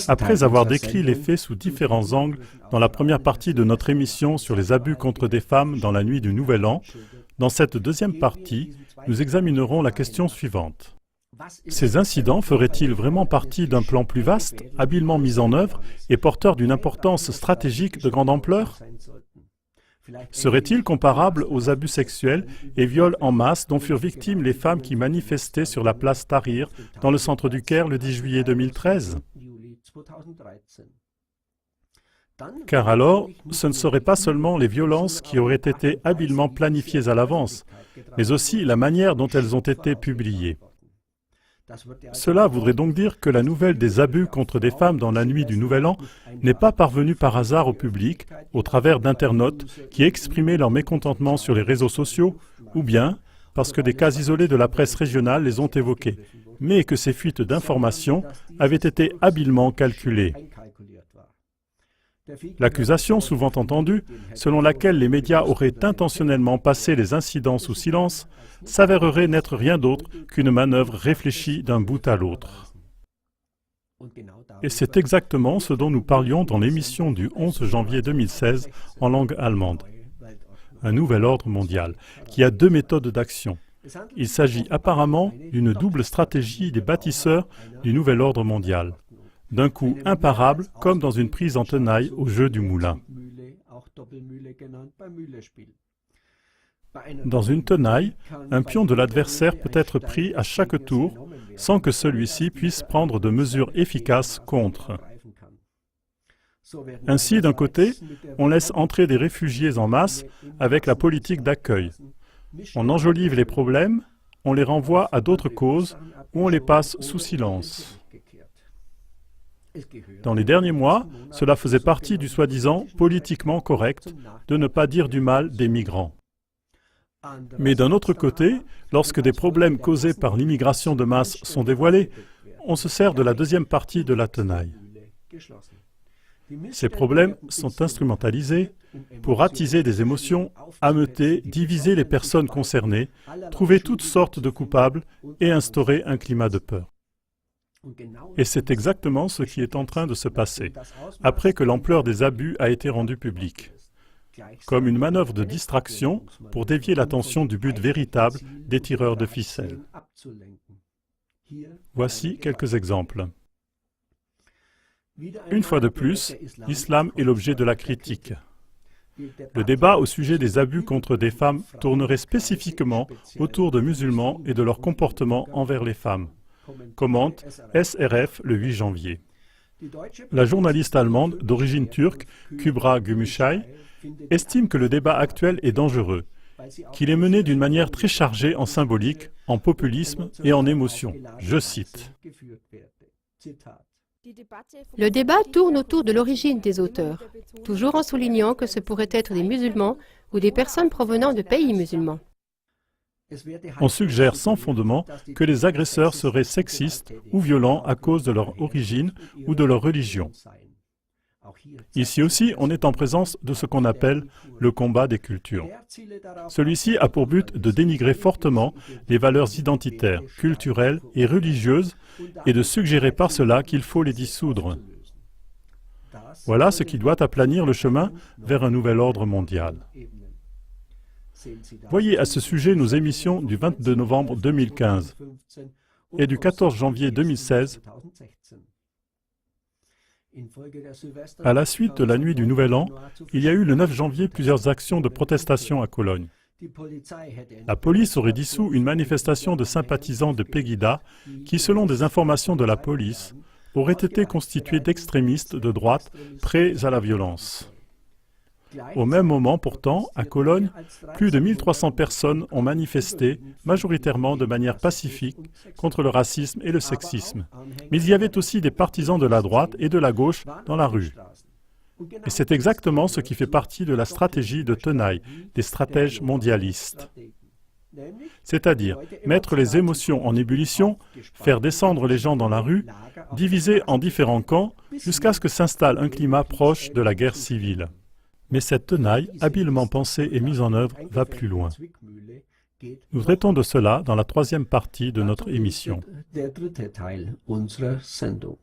Après avoir décrit les faits sous différents angles dans la première partie de notre émission sur les abus contre des femmes dans la nuit du Nouvel An, dans cette deuxième partie, nous examinerons la question suivante. Ces incidents feraient-ils vraiment partie d'un plan plus vaste, habilement mis en œuvre et porteur d'une importance stratégique de grande ampleur? Serait-il comparable aux abus sexuels et viols en masse dont furent victimes les femmes qui manifestaient sur la place Tahrir dans le centre du Caire le 10 juillet 2013? Car alors, ce ne seraient pas seulement les violences qui auraient été habilement planifiées à l'avance, mais aussi la manière dont elles ont été publiées. Cela voudrait donc dire que la nouvelle des abus contre des femmes dans la nuit du Nouvel An n'est pas parvenue par hasard au public, au travers d'internautes qui exprimaient leur mécontentement sur les réseaux sociaux, ou bien parce que des cas isolés de la presse régionale les ont évoqués, mais que ces fuites d'informations avaient été habilement calculées. L'accusation souvent entendue, selon laquelle les médias auraient intentionnellement passé les incidents sous silence, s'avérerait n'être rien d'autre qu'une manœuvre réfléchie d'un bout à l'autre. Et c'est exactement ce dont nous parlions dans l'émission du 11 janvier 2016 en langue allemande. Un nouvel ordre mondial, qui a deux méthodes d'action. Il s'agit apparemment d'une double stratégie des bâtisseurs du nouvel ordre mondial. D'un coup imparable, comme dans une prise en tenaille au jeu du moulin. Dans une tenaille, un pion de l'adversaire peut être pris à chaque tour sans que celui-ci puisse prendre de mesures efficaces contre. Ainsi, d'un côté, on laisse entrer des réfugiés en masse avec la politique d'accueil. On enjolive les problèmes, on les renvoie à d'autres causes ou on les passe sous silence. Dans les derniers mois, cela faisait partie du soi-disant politiquement correct de ne pas dire du mal des migrants. Mais d'un autre côté, lorsque des problèmes causés par l'immigration de masse sont dévoilés, on se sert de la deuxième partie de la tenaille. Ces problèmes sont instrumentalisés pour attiser des émotions, ameuter, diviser les personnes concernées, trouver toutes sortes de coupables et instaurer un climat de peur. Et c'est exactement ce qui est en train de se passer, après que l'ampleur des abus a été rendue publique, comme une manœuvre de distraction pour dévier l'attention du but véritable des tireurs de ficelles. Voici quelques exemples. Une fois de plus, l'islam est l'objet de la critique. Le débat au sujet des abus contre des femmes tournerait spécifiquement autour de musulmans et de leur comportement envers les femmes. Commente SRF le 8 janvier. La journaliste allemande d'origine turque, Kübra Gümüşay, estime que le débat actuel est dangereux, qu'il est mené d'une manière très chargée en symbolique, en populisme et en émotion. Je cite. Le débat tourne autour de l'origine des auteurs, toujours en soulignant que ce pourraient être des musulmans ou des personnes provenant de pays musulmans. On suggère sans fondement que les agresseurs seraient sexistes ou violents à cause de leur origine ou de leur religion. Ici aussi, on est en présence de ce qu'on appelle le combat des cultures. Celui-ci a pour but de dénigrer fortement les valeurs identitaires, culturelles et religieuses et de suggérer par cela qu'il faut les dissoudre. Voilà ce qui doit aplanir le chemin vers un nouvel ordre mondial. Voyez à ce sujet nos émissions du 22 novembre 2015 et du 14 janvier 2016. À la suite de la nuit du Nouvel An, il y a eu le 9 janvier plusieurs actions de protestation à Cologne. La police aurait dissous une manifestation de sympathisants de Pegida qui, selon des informations de la police, aurait été constituée d'extrémistes de droite prêts à la violence. Au même moment, pourtant, à Cologne, plus de 1300 personnes ont manifesté, majoritairement de manière pacifique, contre le racisme et le sexisme. Mais il y avait aussi des partisans de la droite et de la gauche dans la rue. Et c'est exactement ce qui fait partie de la stratégie de tenaille des stratèges mondialistes. C'est-à-dire mettre les émotions en ébullition, faire descendre les gens dans la rue, diviser en différents camps, jusqu'à ce que s'installe un climat proche de la guerre civile. Mais cette tenaille, habilement pensée et mise en œuvre, va plus loin. Nous traitons de cela dans la troisième partie de notre émission. Der dritte Teil unserer Sendung.